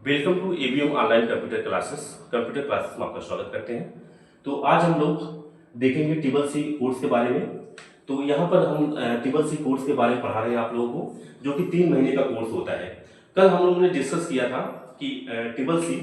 Welcome to ABM online computer classes में आपका स्वागत करते हैं। तो आज हम लोग देखेंगे ट्रिपल सी कोर्स के बारे में। तो यहाँ पर हम ट्रिपल सी कोर्स के बारे में पढ़ा रहे हैं आप लोगों को, जो कि 3 महीने का कोर्स होता है। कल हम लोगों ने डिस्कस किया था कि ट्रिपल सी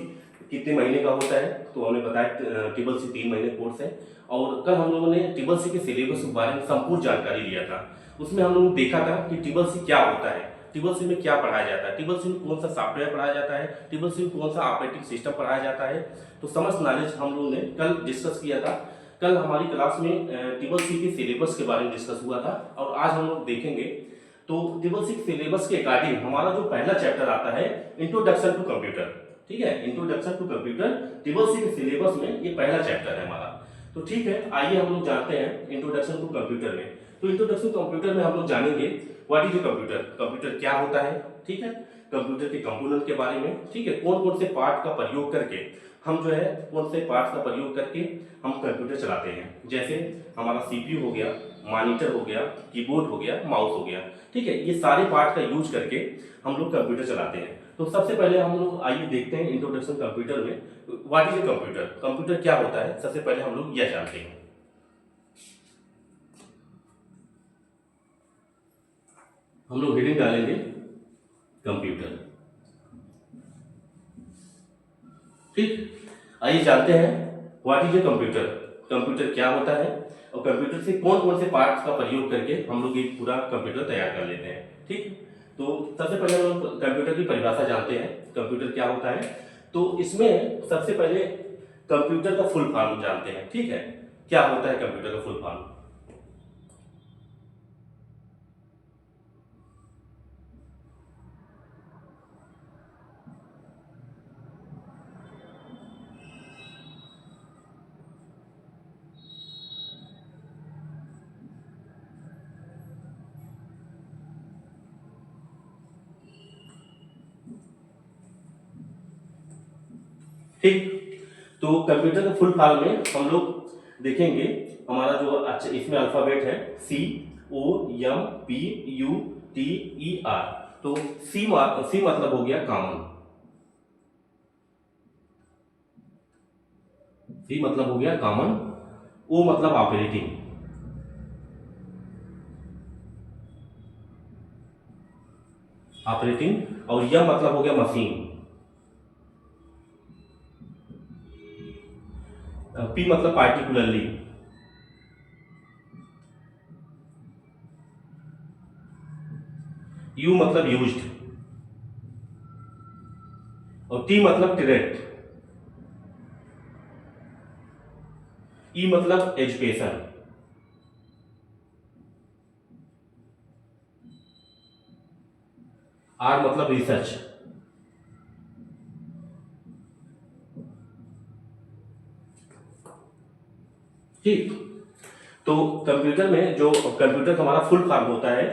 कितने महीने का होता है, तो हमने बताया ट्रिपल सी 3 महीने कोर्स है। और कल हम लोगों ने ट्रिपल सी के सिलेबस के बारे में संपूर्ण जानकारी लिया था। उसमें हम लोगों ने देखा था कि ट्रिपल सी क्या होता है, ट्रिपल सी में क्या पढ़ाया जाता है, ट्रिपल सी में कौन सा सॉफ्टवेयर पढ़ाया जाता है, ट्रिपल सी में कौन सा ऑपरेटिंग सिस्टम पढ़ाया जाता है। तो समस्त नॉलेज हम लोगों ने कल डिस्कस किया था। कल हमारी क्लास में ट्रिपल सी के सिलेबस के बारे में डिस्कस हुआ था और आज हम लोग देखेंगे। तो ट्रिपल सी सिलेबस के अकॉर्डिंग हमारा जो पहला चैप्टर आता है इंट्रोडक्शन टू कंप्यूटर, ठीक है, introduction to computer triple C के सिलेबस में ये पहला चैप्टर है हमारा। तो ठीक है, आइए हम लोग जानते हैं इंट्रोडक्शन टू कंप्यूटर में। तो इंट्रोडक्शन कंप्यूटर में हम लोग जानेंगे what is a computer, computer क्या होता है, ठीक है, कंप्यूटर के कंपोनेंट के बारे में, ठीक है, कौन कौन से पार्ट का प्रयोग करके हम जो है कौन से पार्ट्स का प्रयोग करके हम कंप्यूटर चलाते हैं। जैसे हमारा सीपीयू हो गया, मॉनिटर हो गया, कीबोर्ड हो गया, माउस हो गया, ठीक है, ये सारे पार्ट का यूज करके हम लोग कंप्यूटर चलाते हैं। तो सबसे पहले हम लोग आइए देखते हैं इंट्रोडक्शन कंप्यूटर में what is a computer, computer क्या होता है। सबसे पहले हम लोग यह जानते हैं। हम लोग हेडिंग डालेंगे कंप्यूटर, ठीक। आइए जानते हैं what is a computer, computer क्या होता है और कंप्यूटर से कौन कौन से पार्ट्स का प्रयोग करके हम लोग एक पूरा कंप्यूटर तैयार कर लेते हैं, ठीक। तो सबसे पहले हम लोग कंप्यूटर की परिभाषा जानते हैं, कंप्यूटर क्या होता है। तो इसमें सबसे पहले कंप्यूटर का फुल फॉर्म जानते हैं, ठीक है, क्या होता है कंप्यूटर का फुल फॉर्म। ठीक, तो कंप्यूटर के फुल फॉर्म में हम लोग देखेंगे हमारा जो अच्छा इसमें अल्फाबेट है COMPUTER। तो सी मतलब हो गया कॉमन, सी मतलब हो गया कॉमन, ओ मतलब ऑपरेटिंग, ऑपरेटिंग, और यह मतलब हो गया मशीन, पी मतलब पार्टिकुलरली, यू मतलब यूज्ड, और टी मतलब डायरेक्ट, ई मतलब एजुकेशन, आर मतलब रिसर्च, ठीक। तो कंप्यूटर में जो कंप्यूटर का हमारा फुल फॉर्म होता है,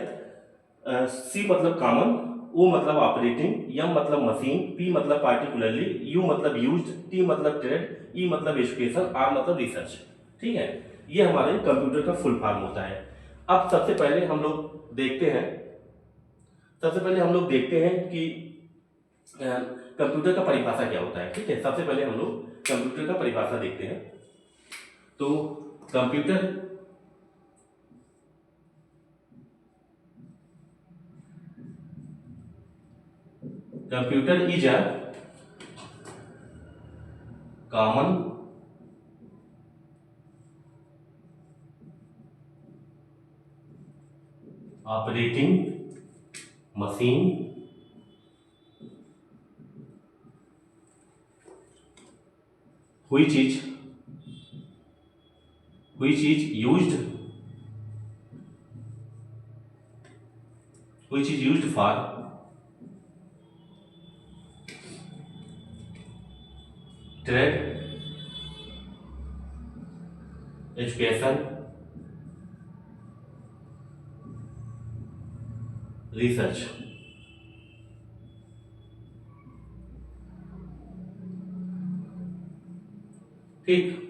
सी मतलब कॉमन, ओ मतलब ऑपरेटिंग, एम मतलब मशीन, पी मतलब पार्टिकुलरली, यू मतलब यूज्ड, टी मतलब ट्रेड, ई मतलब एजुकेशन, आर मतलब रिसर्च, ठीक है। ये हमारे कंप्यूटर का फुल फॉर्म होता है। अब सबसे पहले हम लोग देखते हैं, सबसे पहले हम लोग देखते हैं कि कंप्यूटर का परिभाषा क्या होता है, ठीक है। सबसे पहले हम लोग कंप्यूटर का परिभाषा देखते हैं। तो computer computer is a common operating machine which is used for trade, education, research, ठीक।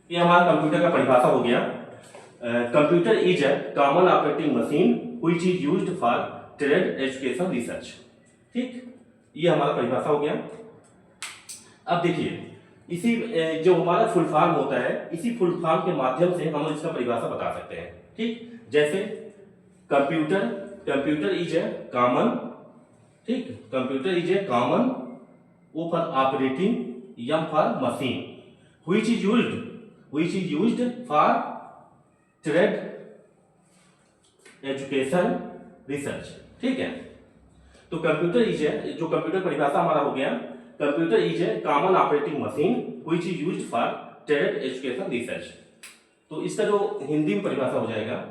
ये हमारा कंप्यूटर का परिभाषा हो गया। Computer is a common operating machine which is used for trade, education, research, ठीक। ये हमारा परिभाषा हो गया। अब देखिए इसी जो हमारा फुल फॉर्म होता है, इसी फुल फॉर्म के माध्यम से हम इसका परिभाषा बता सकते हैं। ठीक, जैसे कंप्यूटर इज ए कॉमन, ठीक, computer is a common, O for operating, M for machine, which is used for trade, education, research। ठीक है, तो कंप्यूटर इज ए, जो कंप्यूटर परिभाषा हमारा हो गया, computer is a common operating machine which is used for trade, education, research। तो इसका जो हिंदी में परिभाषा हो जाएगा,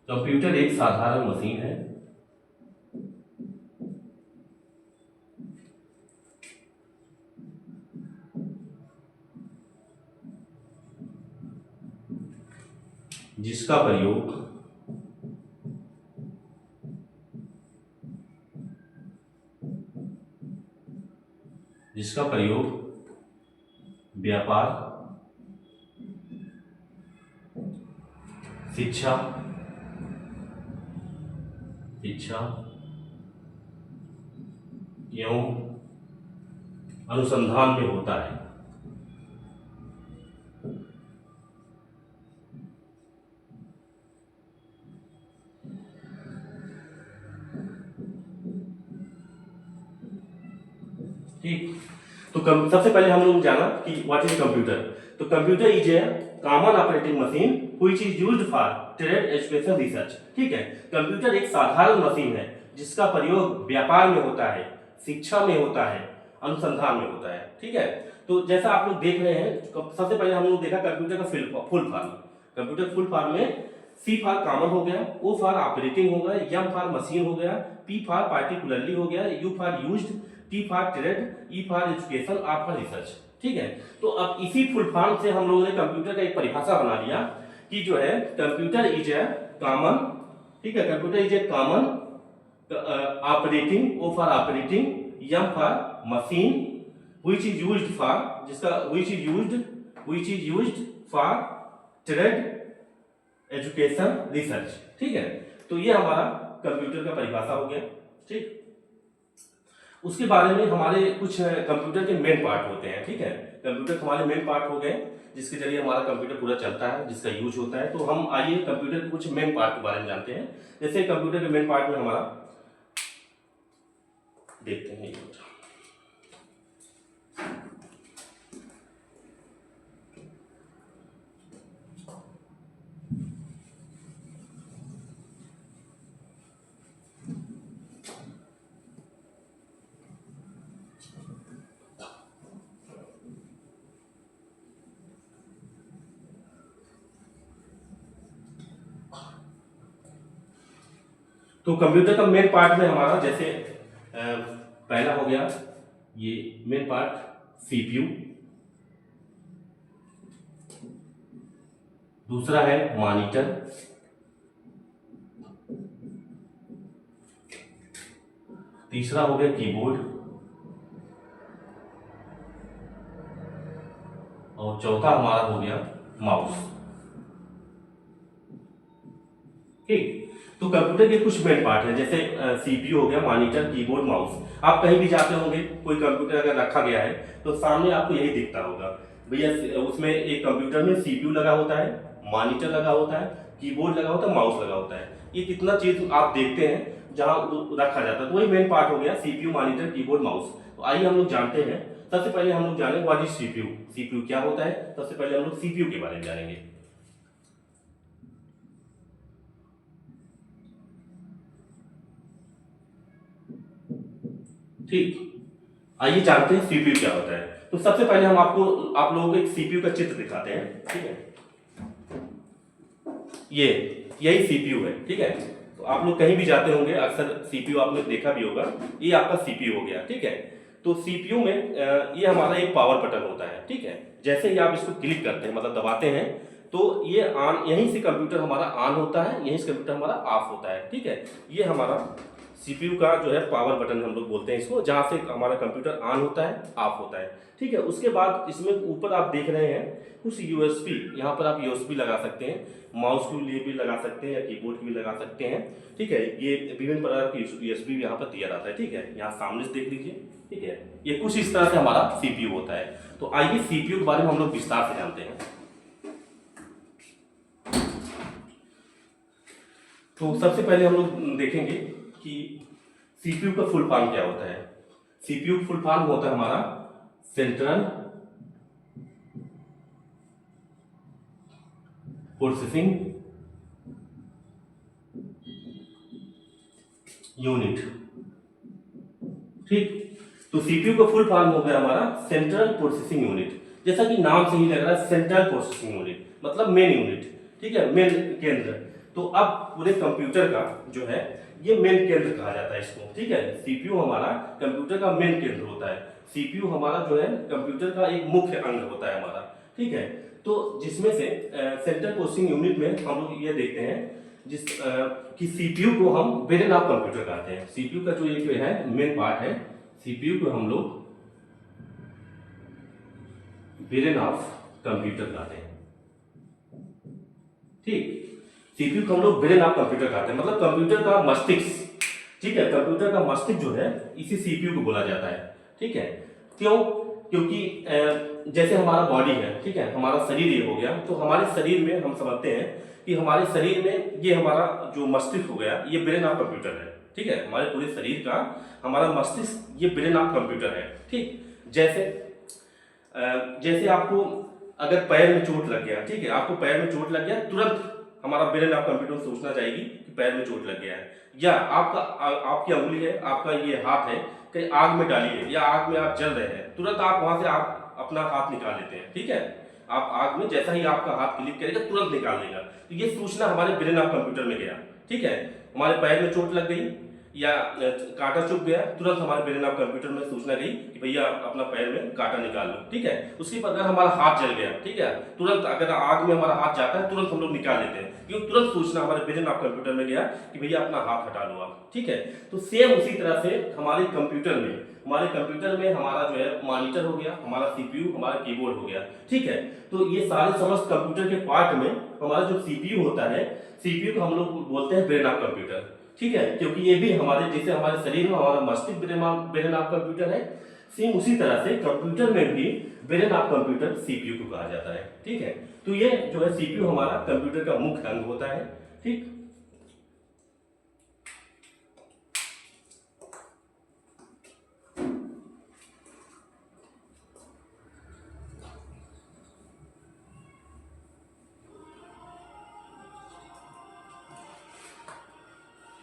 कंप्यूटर एक साधारण मशीन है जिसका प्रयोग व्यापार, शिक्षा एवं अनुसंधान में होता है। ठीक, तो सबसे पहले हम लोग जाना कि व्हाट इज कंप्यूटर। तो computer is a common operating machine which is used for trade, education, research. ठीक है, कंप्यूटर एक साधारण मशीन है जिसका प्रयोग व्यापार में होता है, शिक्षा में होता है, अनुसंधान में होता है। ठीक है, तो जैसा आप लोग देख रहे हैं, सबसे पहले हम लोग देखा कंप्यूटर का full form. Computer full form में C फॉर कॉमन हो गया, O फॉर ऑपरेटिंग हो गया, M फॉर मशीन हो गया, P फॉर पार्टिकुलरली हो गया, U for used, T for trade, E for education, R for research. ठीक है, तो अब इसी फुल फॉर्म से हम लोगों ने कंप्यूटर का एक परिभाषा बना लिया कि जो है कंप्यूटर इज ए कॉमन, ठीक है, computer is a common operating, O for operating, M for machine which is used for, जिसका which is used for trade, education, research. ठीक है, तो ये हमारा कंप्यूटर का परिभाषा हो गया। ठीक, उसके बारे में हमारे कुछ कंप्यूटर के मेन पार्ट होते हैं। ठीक है, कंप्यूटर हमारे मेन पार्ट हो गए जिसके जरिए हमारा कंप्यूटर पूरा चलता है, जिसका यूज होता है। तो हम आइए कंप्यूटर के कुछ मेन पार्ट के बारे में जानते हैं। जैसे कंप्यूटर के मेन पार्ट में हमारा देखते हैं, तो कंप्यूटर का मेन पार्ट में हमारा जैसे पहला हो गया ये मेन पार्ट सीपीयू, दूसरा है मॉनिटर, तीसरा हो गया कीबोर्ड, और चौथा हमारा हो गया माउस। ठीक, तो कंप्यूटर के कुछ मेन पार्ट है जैसे सीपीयू हो गया, मॉनिटर, कीबोर्ड, माउस। आप कहीं भी जाते होंगे, कोई कंप्यूटर अगर रखा गया है तो सामने आपको यही दिखता होगा भैया, उसमें एक कंप्यूटर में सीपीयू लगा होता है, मॉनिटर लगा होता है, कीबोर्ड लगा होता है, माउस लगा होता है। ये कितना चीज आप देखते हैं जहां रखा जाता है, तो वही मेन पार्ट हो गया सीपीयू, मॉनिटर, कीबोर्ड, माउस। तो आइए हम लोग जानते हैं। सबसे पहले हम लोग जानेंगे व्हाट इज सीपीयू, सीपीयू क्या होता है। सबसे पहले हम लोग सीपीयू के बारे में जानेंगे। ठीक, आइए जानते हैं सीपीयू क्या होता है। तो सबसे पहले हम आप लोगों को एक सीपीयू का चित्र दिखाते हैं। ठीक है, यही सीपीयू है। ठीक है, तो आप लोग कहीं भी जाते होंगे, अक्सर सीपीयू आपने देखा भी होगा, ये आपका सीपीयू हो गया। ठीक है, तो सीपीयू में ये हमारा एक पावर बटन होता है। ठीक है, जैसे ही आप इसको क्लिक करते हैं, मतलब दबाते हैं, तो ये ऑन, यहीं से कंप्यूटर हमारा ऑन होता है, यहीं से कंप्यूटर हमारा ऑफ होता है। ठीक है, ये हमारा सीपीयू का जो है पावर बटन हम लोग बोलते हैं इसको, जहाँ से हमारा कंप्यूटर ऑन होता है, ऑफ होता है। ठीक है, उसके बाद इसमें ऊपर आप देख रहे हैं कुछ यूएसबी, यहाँ पर आप यूएसबी लगा सकते हैं, माउस के लिए भी लगा सकते हैं या कीबोर्ड के भी लगा सकते हैं। ठीक है, ये विभिन्न प्रकार की यूएसबी भी यहाँ पर दिया जाता है। ठीक है, यहाँ सामने से देख लीजिए। ठीक है, ये कुछ इस तरह से हमारा सीपीयू होता है। तो आइए सीपीयू के बारे में हम लोग विस्तार से जानते हैं। तो सबसे पहले हम लोग देखेंगे कि सीपीयू का फुल फॉर्म क्या होता है। सीपीयू फुल फॉर्म होता है हमारा सेंट्रल प्रोसेसिंग यूनिट। ठीक, तो सीपीयू का फुल फॉर्म हो गया हमारा सेंट्रल प्रोसेसिंग यूनिट। जैसा कि नाम से ही लग रहा है, सेंट्रल प्रोसेसिंग यूनिट मतलब मेन यूनिट। ठीक है, मेन केंद्र। तो अब पूरे कंप्यूटर का जो है ये मेन केंद्र कहा जाता है इसको। ठीक है, सीपीयू हमारा कंप्यूटर का मेन केंद्र होता है। सीपीयू हमारा जो है कंप्यूटर का एक मुख्य अंग होता है हमारा। ठीक है, तो जिसमें से सेंट्रल प्रोसेसिंग यूनिट में हम लोग ये देखते हैं कि सीपीयू को हम ब्रेन ऑफ कंप्यूटर कहते हैं। सीपीयू का जो एक है मेन पार्ट है, सीपीयू को हम लोग ब्रेन ऑफ कंप्यूटर कहते हैं। ठीक, सीपीयू को हम लोग ब्रेन ऑफ कंप्यूटर कहते हैं, मतलब कंप्यूटर का मस्तिष्क। ठीक है, कंप्यूटर का मस्तिष्क जो है इसी सीपीयू को बोला जाता है। ठीक है, क्यों? क्योंकि जैसे हमारा बॉडी है, ठीक है, हमारा शरीर ये हो गया, तो हमारे शरीर में हम समझते हैं कि हमारे शरीर में ये हमारा जो मस्तिष्क हो गया ये ब्रेन ऑफ कंप्यूटर है। ठीक है, हमारे पूरे शरीर का हमारा मस्तिष्क ये ब्रेन ऑफ कंप्यूटर है। ठीक, जैसे आपको अगर पैर में चोट लग गया, ठीक है, आपको पैर में चोट लग गया, तुरंत हमारा ब्रेन ऑफ कंप्यूटर सोचना चाहिए कि पैर में चोट लग गया है। या आपकी उंगली है, आपका ये हाथ है, कहीं आग में डाली है या आग में आप जल रहे हैं, तुरंत आप वहां से आप अपना हाथ निकाल लेते हैं। ठीक है, आप आग में जैसा ही आपका हाथ क्लिक करेगा तुरंत निकाल देगा। तो ये सूचना हमारे ब्रेन ऑफ कंप्यूटर में गया। ठीक है, हमारे पैर में चोट लग गई या कांटा चुभ गया, तुरंत हमारे ब्रेन ऑफ कंप्यूटर में सूचना गई कि भैया अपना पैर में कांटा निकाल लो। ठीक है, उसके बाद अगर हमारा हाथ जल गया, ठीक है, तुरंत अगर आग में हमारा हाथ जाता है तुरंत हम लोग निकाल लेते हैं, क्योंकि तुरंत सूचना हमारे ब्रेन ऑफ कंप्यूटर में गया कि भैया अपना हाथ हटा लो आप। ठीक है, तो सेम उसी तरह से हमारे कंप्यूटर में हमारा जो है मॉनिटर हो गया, हमारा सीपीयू, हमारा कीबोर्ड हो गया। ठीक है, तो ये सारे समस्त कंप्यूटर के पार्ट में हमारा जो सीपीयू होता है, सीपीयू को हम लोग बोलते हैं ब्रेन ऑफ कंप्यूटर। ठीक है, क्योंकि ये भी हमारे जैसे हमारे शरीर में हमारा मस्तिष्क ब्रेन ऑफ कंप्यूटर है, सेम उसी तरह से कंप्यूटर में भी ब्रेन ऑफ कंप्यूटर सीपीयू को कहा जाता है। ठीक है, तो ये जो है सीपीयू हमारा कंप्यूटर का मुख्य अंग होता है। ठीक,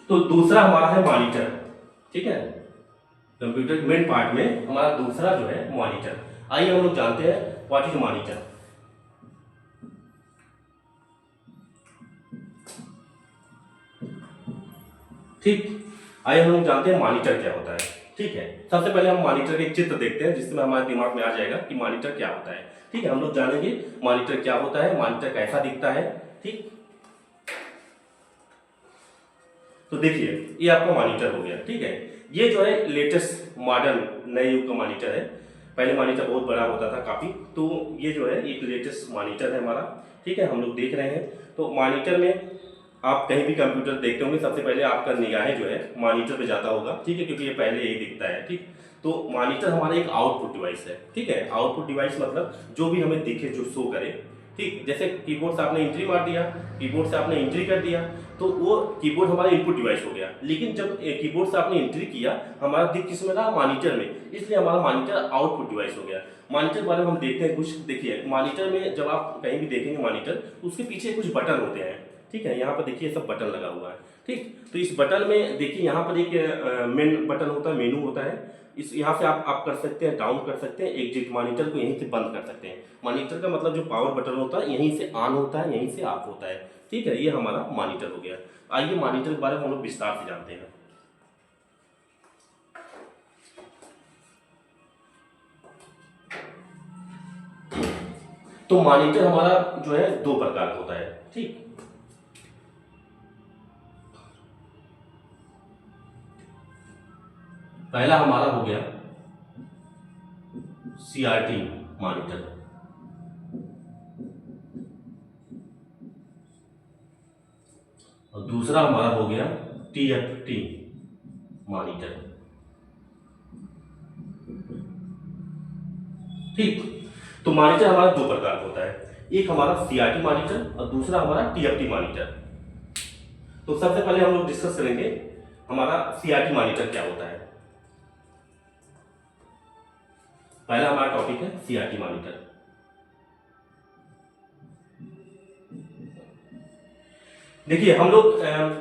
तो दूसरा हमारा है मॉनिटर। ठीक है, कंप्यूटर मेन पार्ट में हमारा दूसरा जो है मॉनिटर। आइए हम लोग जानते हैं व्हाट इज मॉनिटर। ठीक, आइए हम लोग जानते हैं मॉनिटर क्या होता है। ठीक है, सबसे पहले हम मॉनिटर के एक चित्र देखते हैं जिसमें हमारे दिमाग में आ जाएगा कि मॉनिटर क्या होता है। ठीक है, हम लोग जानेंगे मॉनिटर क्या होता है, मॉनिटर कैसा दिखता है। ठीक, तो देखिए ये आपका मॉनिटर हो गया। ठीक है, ये जो है लेटेस्ट मॉडर्न नए युग का मॉनिटर है। पहले मॉनिटर बहुत बड़ा होता था काफी, तो ये जो है एक लेटेस्ट मॉनिटर है हमारा। ठीक है, हम लोग देख रहे हैं, तो मॉनिटर में आप कहीं भी कंप्यूटर देखते होंगे सबसे पहले आपका निगाहें जो है मॉनिटर पे जाता होगा। ठीक है, क्योंकि ये पहले यही दिखता है। ठीक, तो मॉनिटर हमारा एक आउटपुट डिवाइस है। ठीक है, आउटपुट डिवाइस मतलब जो भी हमें दिखे, जो शो करे। ठीक, जैसे कीबोर्ड से आपने एंट्री मार दिया, कीबोर्ड से आपने एंट्री कर दिया, तो वो कीबोर्ड हमारा इनपुट डिवाइस हो गया। लेकिन जब कीबोर्ड से आपने एंट्री किया, हमारा दिख किस में रहा? मॉनिटर में, इसलिए हमारा मॉनिटर आउटपुट डिवाइस हो गया। मॉनिटर के बारे में हम देखते हैं कुछ। देखिए मॉनिटर में जब आप कहीं भी देखेंगे मॉनिटर, उसके पीछे कुछ बटन होते हैं। ठीक है, यहाँ पर देखिए सब बटन लगा हुआ है। ठीक, तो इस बटन में देखिए यहाँ पर एक मेन बटन होता है, मेनू होता है। इस यहाँ से आप कर सकते हैं, डाउन कर सकते हैं, एग्जिट, मॉनिटर को यहीं से बंद कर सकते हैं। मॉनिटर का मतलब जो पावर बटन होता है यहीं से ऑन होता है, यहीं से ऑफ होता है। ठीक है, ये हमारा मॉनिटर हो गया। आइए मॉनिटर के बारे में हम लोग विस्तार से जानते हैं। तो मॉनिटर हमारा जो है दो प्रकार का होता है। ठीक, पहला हमारा हो गया सीआरटी मॉनिटर, और दूसरा हमारा हो गया टीएफटी मॉनिटर। ठीक, तो मॉनिटर हमारा दो प्रकार का होता है, एक हमारा सीआरटी मॉनिटर और दूसरा हमारा टीएफटी मॉनिटर। तो सबसे पहले हम लोग डिस्कस करेंगे हमारा सीआरटी मॉनिटर क्या होता है। पहला हमारा टॉपिक है सीआरटी मॉनिटर। देखिए हम लोग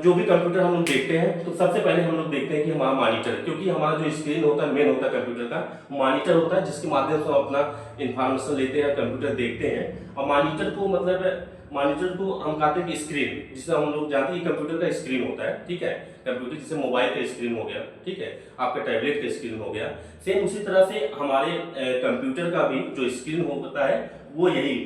जो भी कंप्यूटर हम लोग देखते हैं तो सबसे पहले हम लोग देखते हैं कि हमारा मॉनिटर, क्योंकि हमारा जो स्क्रीन होता है मेन होता है कंप्यूटर का, मॉनिटर होता है जिसके माध्यम से हम अपना इंफॉर्मेशन लेते हैं, कंप्यूटर देखते हैं। और मॉनिटर को मतलब मॉनिटर को हम कहते हैं कि स्क्रीन, जिसे हम लोग जानते हैं कंप्यूटर का स्क्रीन होता है। ठीक है, कंप्यूटर जैसे मोबाइल का स्क्रीन हो गया, ठीक है, आपका टैबलेट का स्क्रीन हो गया, सेम उसी तरह से हमारे कंप्यूटर का भी जो स्क्रीन होता है वो यही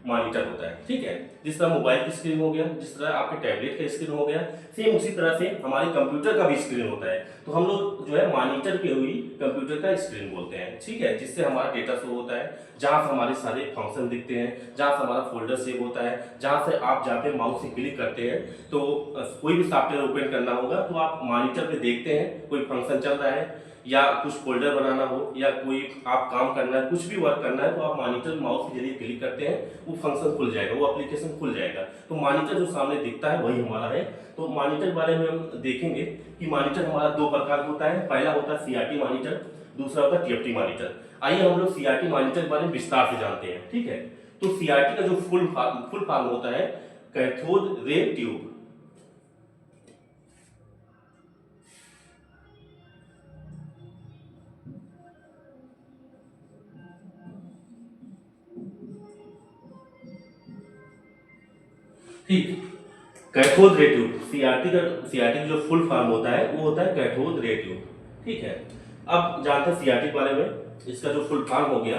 मॉनिटर होता है। ठीक है, जिस तरह मोबाइल की स्क्रीन हो गया, जिस तरह आपके टैबलेट का स्क्रीन हो गया, सेम उसी तरह से हमारे कंप्यूटर का भी स्क्रीन होता है। तो हम लोग जो है मॉनिटर के हुई कंप्यूटर का स्क्रीन बोलते हैं। ठीक है, जिससे हमारा डेटा शो होता है, जहां से हमारे सारे फंक्शन दिखते हैं, जहां से हमारा फोल्डर सेव होता है, जहां से आप जाते हैं माउस से क्लिक करते हैं तो कोई भी सॉफ्टवेयर ओपन करना होगा तो आप मॉनिटर पे देखते हैं कोई फंक्शन चल रहा है या कुछ फोल्डर बनाना हो या कोई आप काम करना है, कुछ भी वर्क करना है, तो आप मॉनिटर माउस के जरिए क्लिक करते हैं, वो फंक्शन खुल जाएगा, वो एप्लीकेशन खुल जाएगा। तो मॉनिटर जो सामने दिखता है वही हमारा है। तो मॉनिटर के बारे में हम देखेंगे कि मॉनिटर हमारा दो प्रकार होता है, पहला होता है सीआरटी मॉनिटर, दूसरा होता है टीएफटी मॉनिटर। आइए हम लोग सीआरटी मॉनिटर के बारे में विस्तार से जानते हैं। ठीक है, तो सीआरटी का जो फुल फॉर्म होता है कैथोड रे ट्यूब। ठीक, कैथोड रे ट्यूब, सीआरटी का जो फुल फॉर्म होता है वो होता है कैथोड रे ट्यूब। ठीक है, अब जानते हैं सीआरटी के बारे में। इसका जो फुल फॉर्म हो गया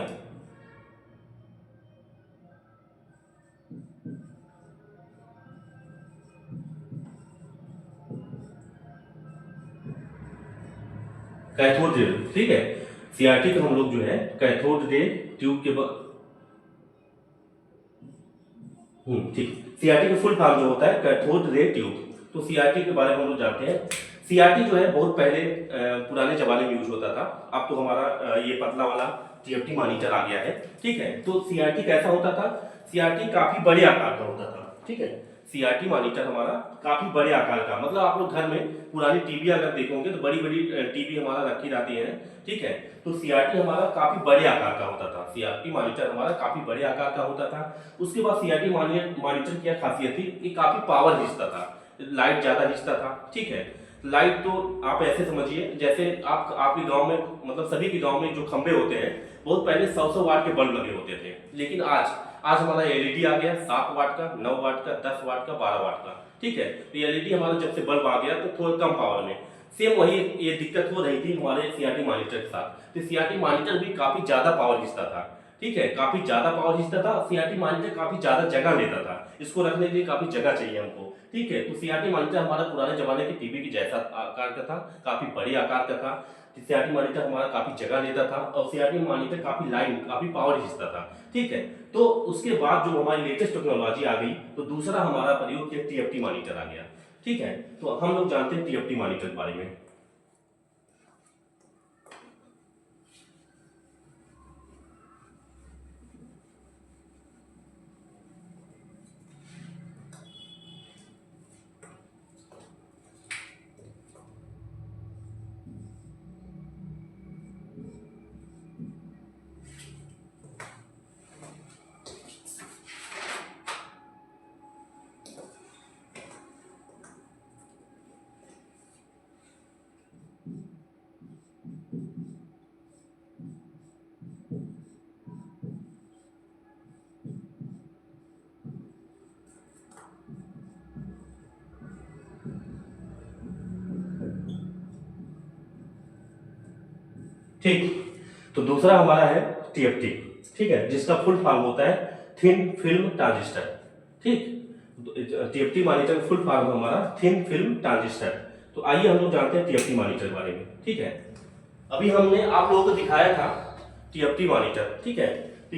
कैथोड रे, ठीक है, सीआरटी को हम लोग जो है कैथोड रे ट्यूब के ठीक, सीआरटी का फुल फॉर्म जो होता है कैथोड रे ट्यूब। तो सीआरटी के बारे में हम लोग जानते हैं। सीआरटी जो है बहुत पहले पुराने जमाने में यूज होता था, अब तो हमारा ये पतला वाला टीएफटी मॉनिटर आ गया है। ठीक है, तो सीआरटी कैसा होता था, सीआरटी काफी बड़े आकार का होता था। ठीक है, सीआरटी मॉनिटर हमारा काफी बड़े आकार का, मतलब आप लोग घर में पुरानी टीवी अगर देखोगे तो बड़ी बड़ी टीवी हमारा रखी जाती है। ठीक है, तो सीआरटी हमारा काफी बड़े आकार का होता था, सीआरटी मॉनिटर हमारा काफी बड़े आकार का होता था। उसके बाद सीआरटी मॉनिटर की खासियत थी कि काफी पावर खींचता था, लाइट ज्यादा खींचता था। ठीक है, लाइट तो आप ऐसे समझिए जैसे आपके गांव में, मतलब सभी के गांव में जो खंबे होते हैं, बहुत पहले 100 वाट के बल्ब लगे होते थे, लेकिन आज हमारा एलईडी आ गया 7 वाट का, 9 वाट का, 10 वाट का, 12 वाट का। ठीक है, तो एलईडी हमारा जब से बल्ब आ गया तो थोड़ा कम पावर में, सेम वही ये दिक्कत हो रही थी हमारे सीआरटी मॉनिटर के साथ। तो सीआरटी मॉनिटर भी काफी ज्यादा पावर खींचता था। ठीक है, काफी ज्यादा पावर खींचता था, सीआरटी मॉनिटर काफी ज्यादा जगह लेता था, इसको रखने के लिए काफी जगह चाहिए हमको। ठीक है, तो सीआरटी मॉनिटर हमारा पुराने जमाने के टीवी की जैसा आकार का था, काफी बड़े आकार का था। सीआरटी मॉनिटर हमारा काफी जगह लेता था और सीआरटी मॉनिटर काफी लाइन, काफी पावर खींचता था। ठीक है, तो उसके बाद जो हमारी लेटेस्ट टेक्नोलॉजी आ गई तो दूसरा हमारा प्रयोग किया टीएफटी मॉनिटर आ गया। ठीक है, तो हम लोग जानते हैं टीएफटी मॉनिटर के बारे में। ठीक, तो दूसरा हमारा है टीएफटी। ठीक है, जिसका फुल फॉर्म होता है थिन फिल्म ट्रांजिस्टर। ठीक, टीएफटी मॉनिटर का फुल फॉर्म हमारा थिन फिल्म ट्रांजिस्टर। तो आइए हम लोग जानते हैं टीएफटी मॉनिटर के बारे में। ठीक है, अभी हमने आप लोगों को दिखाया था टीएफटी मॉनिटर, ठीक है। तो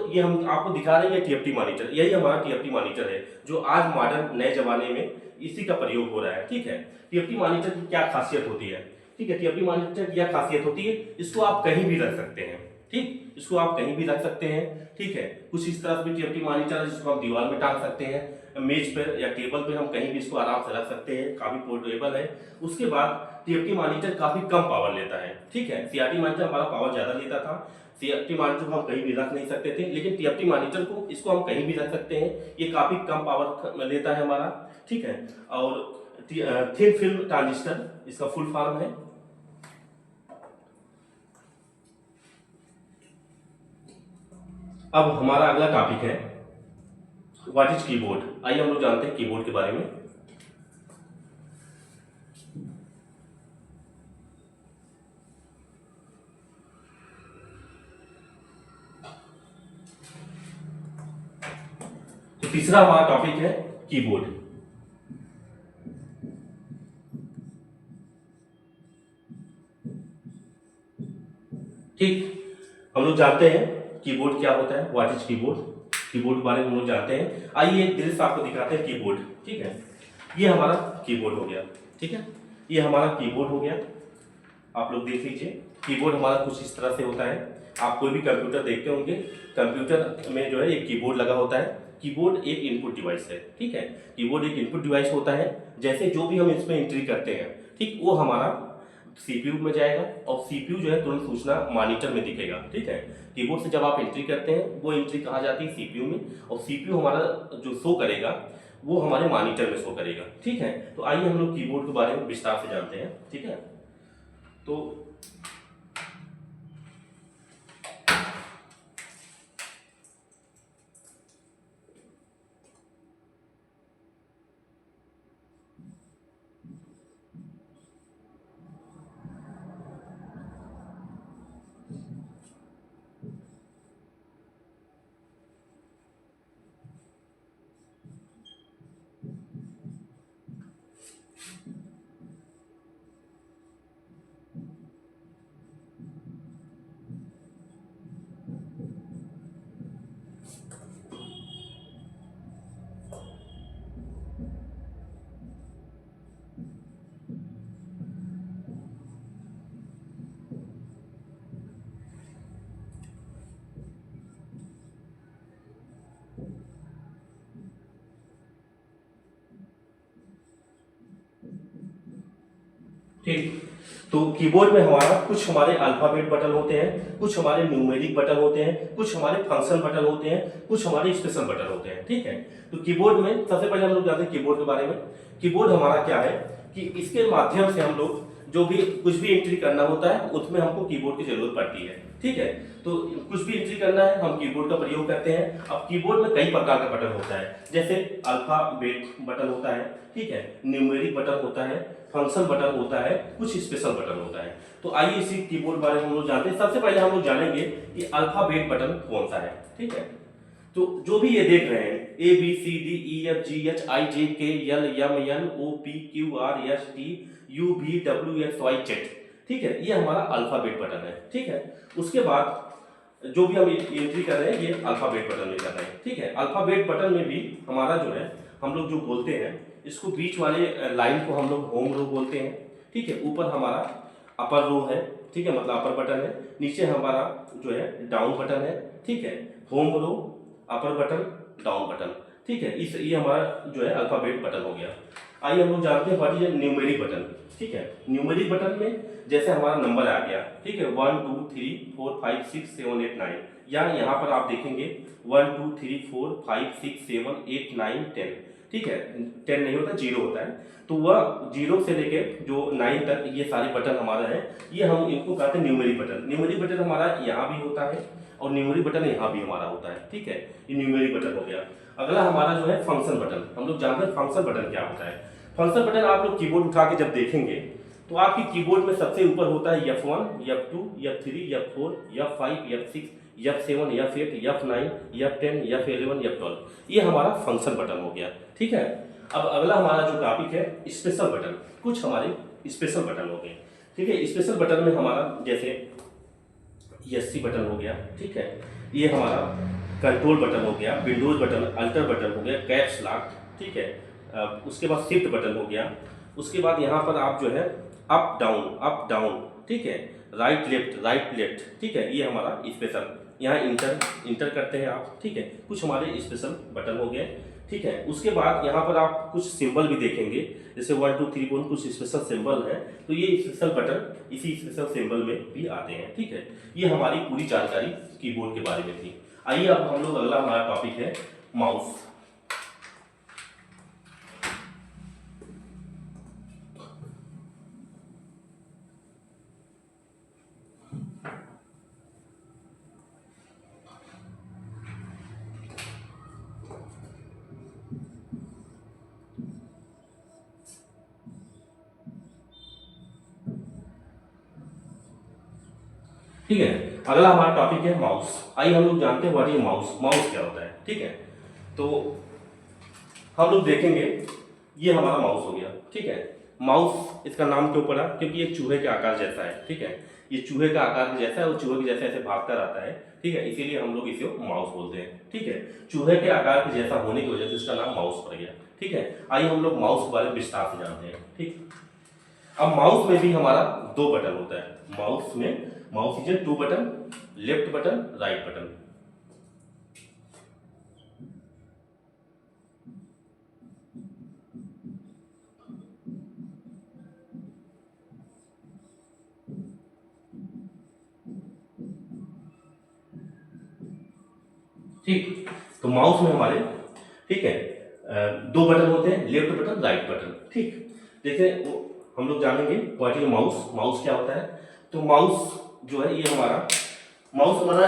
ये हम आपको दिखा रहे हैं टीएफटी मॉनिटर, यही हमारा टीएफटी मॉनिटर है जो आज मॉडर्न नए जमाने में इसी का प्रयोग हो रहा है, ठीक है। टीएफटी मॉनिटर की क्या खासियत होती है, ठीक है। टीएफटी मॉनिटर की क्या खासियत होती है, इसको आप कहीं भी रख सकते हैं, ठीक, इसको आप कहीं भी रख सकते हैं, ठीक है। कुछ इस तरह से भी टीएफटी मॉनिटर है जिसको आप दीवार में टांग सकते हैं, मेज पर या टेबल पे हम कहीं भी इसको आराम से रख सकते हैं, काफी पोर्टेबल है। उसके बाद टीएफटी मॉनिटर काफी कम पावर लेता है, ठीक है। सीआरटी मॉनिटर हमारा पावर ज्यादा लेता था, सीआरटी मॉनिटर को हम कहीं भी रख नहीं सकते थे, लेकिन टीएफटी मॉनिटर को इसको हम कहीं भी रख सकते हैं, ये काफी कम पावर लेता है हमारा, ठीक है। और थिन फिल्म ट्रांजिस्टर इसका फुल फॉर्म है। अब हमारा अगला टॉपिक है व्हाट इज कीबोर्ड। आइए हम लोग जानते हैं कीबोर्ड के बारे में। तो तीसरा हमारा टॉपिक है कीबोर्ड। ठीक, हम लोग जानते हैं कीबोर्ड क्या होता है, व्हाट इज कीबोर्ड। कीबोर्ड के बारे में हम लोग जानते हैं। आइए एक दृश्य आपको दिखाते हैं कीबोर्ड, ठीक है। ये हमारा कीबोर्ड हो गया, ठीक है, ये हमारा कीबोर्ड हो गया। आप लोग देख लीजिए कीबोर्ड हमारा कुछ इस तरह से होता है। आप कोई भी कंप्यूटर देखते होंगे, कंप्यूटर में जो है एक कीबोर्ड लगा होता है। कीबोर्ड एक इनपुट डिवाइस है, ठीक है। कीबोर्ड एक इनपुट डिवाइस होता है, जैसे जो भी हम इसमें एंट्री करते हैं, ठीक, वो हमारा सीपीयू में जाएगा और सीपीयू जो है तुरंत सूचना मॉनिटर में दिखेगा, ठीक है। कीबोर्ड से जब आप एंट्री करते हैं वो एंट्री कहाँ जाती है, सीपीयू में, और सीपीयू हमारा जो शो करेगा वो हमारे मॉनिटर में शो करेगा, ठीक है। तो आइए हम लोग कीबोर्ड के बारे में विस्तार से जानते हैं, ठीक है। तो ठीक, तो कीबोर्ड में हमारा कुछ हमारे अल्फाबेट बटन होते हैं, कुछ हमारे न्यूमेरिक बटन होते हैं, कुछ हमारे फंक्शन बटन होते हैं, कुछ हमारे स्पेशल बटन होते हैं, ठीक है। तो कीबोर्ड में सबसे पहले हम लोग जानते हैं कीबोर्ड के बारे में। कीबोर्ड हमारा क्या है कि इसके माध्यम से हम लोग जो भी कुछ भी एंट्री करना होता है उसमें हमको कीबोर्ड की जरूरत पड़ती है, ठीक है। तो कुछ भी एंट्री करना है हम कीबोर्ड का प्रयोग करते हैं। अब कीबोर्ड में कई प्रकार का बटन होता है, जैसे अल्फाबेट बटन होता है, ठीक है, न्यूमेरिक बटन होता है, फंक्शन बटन होता है, कुछ स्पेशल बटन होता है। तो आइए इसी कीबोर्ड बारे में हम लोग जानते हैं। सबसे पहले हम लोग जानेंगे कि अल्फाबेट बटन कौन सा है, ठीक है। तो जो भी ये देख रहे हैं ABCDEFGHIJKLMNOPQRSTUVWXYZ, ठीक है, ये हमारा अल्फाबेट बटन है, ठीक है। उसके बाद जो भी हम एंट्री कर रहे हैं ये अल्फाबेट बटन में कर रहे हैं, ठीक है। अल्फाबेट बटन में भी हमारा जो है हम लोग जो बोलते हैं इसको बीच वाले लाइन को हम लोग होम रो बोलते हैं, ठीक है। ऊपर हमारा अपर रो है, ठीक है, मतलब अपर बटन है। नीचे हमारा जो है डाउन बटन है, ठीक है। होम रो, अपर बटन, डाउन बटन, ठीक है। इस ये हमारा जो है अल्फाबेट बटन हो गया। आइए हम लोग जानते हैं व्हाट इज न्यूमेरिक बटन, ठीक है। न्यूमेरिक बटन में जैसे हमारा नंबर आ गया, ठीक है, 1 2 3 4 5 6 7 8 9, या यहाँ पर आप देखेंगे 1 2 3 4 5 6 7 8 9 10, ठीक है। 10 नहीं होता, 0 होता है। तो वह 0 से लेके जो 9 तक ये सारे बटन हमारा है, ये हम इनको कहते हैं न्यूमेरिक बटन। न्यूमेरिक बटन हमारा यहाँ भी होता है और न्यूमेरिक बटन यहाँ भी हमारा होता है, ठीक है। ये न्यूमेरिक बटन हो गया। अगला हमारा जो है फंक्शन बटन। हम लोग जानते हैं फंक्शन बटन क्या होता है। फंक्शन बटन आप लोग कीबोर्ड उठा के जब देखेंगे तो आपकी कीबोर्ड में सबसे ऊपर होता है F1, F2, F3, F4, F5, F6, F7, F8, F9, F10, F11, F12, ये हमारा फंक्शन बटन हो गया, ठीक है। अब अगला हमारा जो टॉपिक है स्पेशल बटन। कुछ हमारे स्पेशल बटन हो गए, ठीक है। स्पेशल बटन में हमारा जैसे ESC बटन हो गया, ठीक है, ये हमारा कंट्रोल बटन हो गया, विंडोज बटन, अल्टर बटन हो गया, कैप्स लॉक, ठीक है, उसके बाद शिफ्ट बटन हो गया, उसके बाद यहाँ पर आप जो है अप डाउन, ठीक है, राइट लेफ्ट, ठीक है, ये हमारा स्पेशल, यहाँ इंटर करते हैं आप, ठीक है, कुछ हमारे स्पेशल बटन हो गए, ठीक है। उसके बाद यहाँ पर आप कुछ सिंबल भी देखेंगे, जैसे 1 2 3 4 कुछ स्पेशल सिंबल है, तो ये स्पेशल बटन इसी स्पेशल सिंबल में भी आते हैं, ठीक है। ये हमारी पूरी जानकारी कीबोर्ड के बारे में थी। आइए अब हम लोग अगला हमारा टॉपिक है माउस। ठीक है, अगला हमारा टॉपिक है माउस। आइए हम लोग जानते हैं व्हाट इज माउस क्या होता है, ठीक है। तो हम लोग देखेंगे, ये हमारा माउस हो गया, ठीक है। माउस इसका नाम क्यों पड़ा, क्योंकि ये चूहे के आकार जैसा है, ठीक है, ये चूहे का आकार जैसा है और चूहे के जैसे ऐसे भागता रहता है, ठीक है, इसीलिए हम लोग इसे माउस बोलते हैं, ठीक है। चूहे के आकार के जैसा होने की वजह से इसका नाम माउस पड़ गया, ठीक है। आइए हम लोग माउस के बारे में विस्तार से जानते हैं, ठीक। अब माउस में भी हमारा 2 बटन होता है, mouse is 2 button, left button, right button. ठीक, तो माउस में हमारे, ठीक है, 2 बटन होते हैं, लेफ्ट बटन, राइट बटन, ठीक। जैसे हम लोग जानेंगे व्हाट इज माउस क्या होता है। तो माउस जो है, ये माउस हमारा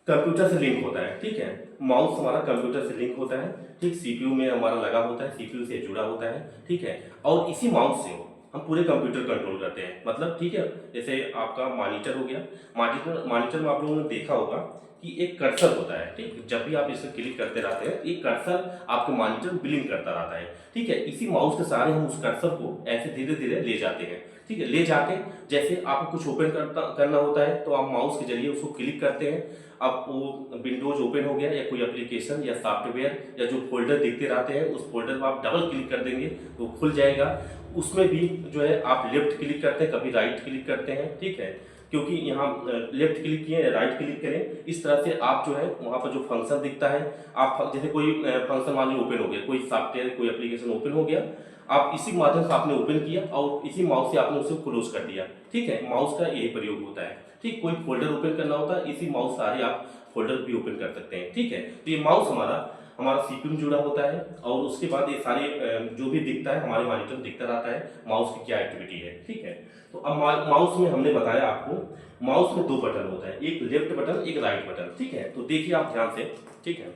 कंप्यूटर से लिंक होता है, ठीक है। माउस हमारा कंप्यूटर से लिंक होता है, ठीक, CPU में हमारा लगा होता है, CPU से जुड़ा होता है, ठीक है। और इसी माउस से हम पूरे कंप्यूटर कंट्रोल करते हैं, मतलब, ठीक है। जैसे आपका मॉनिटर हो गया, मॉनिटर में आप लोगों ने देखा होगा कि एक कर्सर होता है, ठीक, जब भी आप इसे क्लिक करते रहते हैं एक कर्सर आपके मॉनिटर ब्लिंक करता रहता है, ठीक है। इसी माउस के सहारे हम उस कर्सर को ऐसे धीरे धीरे ले जाते हैं, ठीक है। ले जाके जैसे आपको कुछ ओपन करना होता है तो आप माउस के जरिए उसको क्लिक करते हैं, अब वो विंडोज ओपन हो गया या कोई एप्लीकेशन या सॉफ्टवेयर या जो फोल्डर दिखते रहते हैं उस फोल्डर पर आप डबल क्लिक कर देंगे तो खुल जाएगा। उसमें भी जो है आप लेफ्ट क्लिक करते हैं, कभी राइट क्लिक करते हैं, ठीक है, क्योंकि यहाँ लेफ्ट क्लिक किए, राइट क्लिक करें, इस तरह से आप जो है वहाँ पर जो फंक्शन दिखता है, आप जैसे कोई फंक्शन मान लीजिए ओपन हो गया, कोई सॉफ्टवेयर कोई एप्लीकेशन ओपन हो गया, आप इसी माध्यम से आपने ओपन किया और इसी माउस से आपने उसे क्लोज कर दिया, ठीक है। माउस का यही प्रयोग होता है, ठीक। कोई फोल्डर ओपन करना होता है, इसी माउस सहारे आप फोल्डर भी ओपन कर सकते हैं, ठीक है। तो ये माउस हमारा CPU में जुड़ा होता है और उसके बाद ये सारे जो भी दिखता है हमारे मॉनिटर में दिखता रहता है माउस की क्या एक्टिविटी है, ठीक है। तो अब माउस में हमने बताया आपको, माउस में 2 बटन होता है, एक लेफ्ट बटन, एक राइट बटन, ठीक है। तो देखिए आप ध्यान से, ठीक है,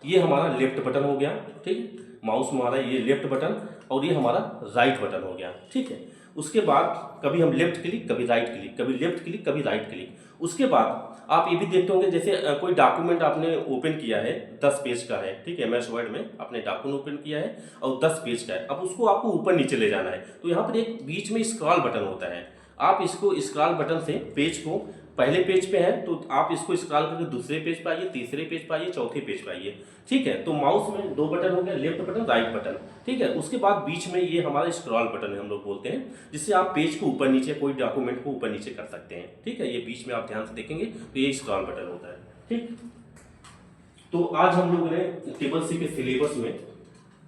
ये हमारा लेफ्ट बटन हो गया, ठीक, माउस में हमारा ये लेफ्ट बटन और ये हमारा राइट बटन हो गया, ठीक है। उसके बाद कभी हम लेफ्ट क्लिक, कभी राइट क्लिक, कभी लेफ्ट क्लिक, कभी राइट क्लिक। उसके बाद आप ये भी देखते होंगे, जैसे कोई डॉक्यूमेंट आपने ओपन किया है, 10 पेज का है, ठीक है, MS वर्ड में आपने डॉक्यूमेंट ओपन किया है और 10 पेज का है, अब उसको आपको ऊपर नीचे ले जाना है, तो यहाँ पर एक बीच में स्क्रॉल बटन होता है, आप इसको स्क्रॉल बटन से पेज को, पहले पेज पे है तो आप इसको स्क्रॉल करके दूसरे पेज पे आइए, तीसरे पेज पे आइए, चौथे पेज पे आइए, ठीक है। तो माउस में 2 बटन हो गया, लेफ्ट बटन, राइट बटन, ठीक है। उसके बाद बीच में ये हमारा स्क्रॉल बटन है, हम लोग बोलते हैं, जिससे आप पेज को ऊपर नीचे, कोई डॉक्यूमेंट को ऊपर नीचे कर सकते हैं, ठीक है। ये बीच में आप ध्यान से देखेंगे तो ये स्क्रॉल बटन होता है, ठीक। तो आज हम लोगों ने ट्रिपल सी के सिलेबस में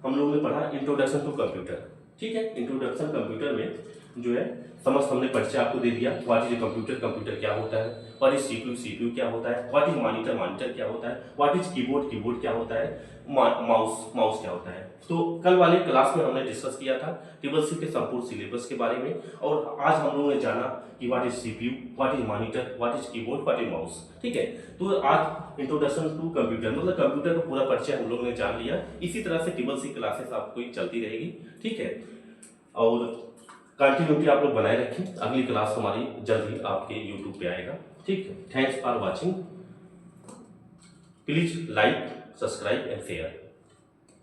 हम लोगों ने पढ़ा इंट्रोडक्शन टू कंप्यूटर, ठीक है। इंट्रोडक्शन कंप्यूटर में जो है समस्त हमने परिचय आपको दे दिया, व्हाट इज कंप्यूटर क्या होता है, व्हाट इज CPU क्या होता है, व्हाट इज मॉनिटर क्या होता है, व्हाट इज कीबोर्ड क्या होता है, माउस क्या होता है। तो कल वाले क्लास में हमने डिस्कस किया था ट्रिपल सी के संपूर्ण सिलेबस के बारे में, और आज हम लोगों ने जाना कि what is CPU, what is monitor, what is keyboard, what is mouse, ठीक है। तो आज इंट्रोडक्शन टू कंप्यूटर मतलब कंप्यूटर का पूरा परिचय हम लोगों ने जान लिया। इसी तरह से ट्रिपल सी क्लासेस आपको चलती रहेगी, ठीक है, और कंटिन्यूटी आप लोग बनाए रखें। अगली क्लास हमारी जल्द ही आपके YouTube पे आएगा, ठीक है। Thanks for watching, please like, subscribe and share.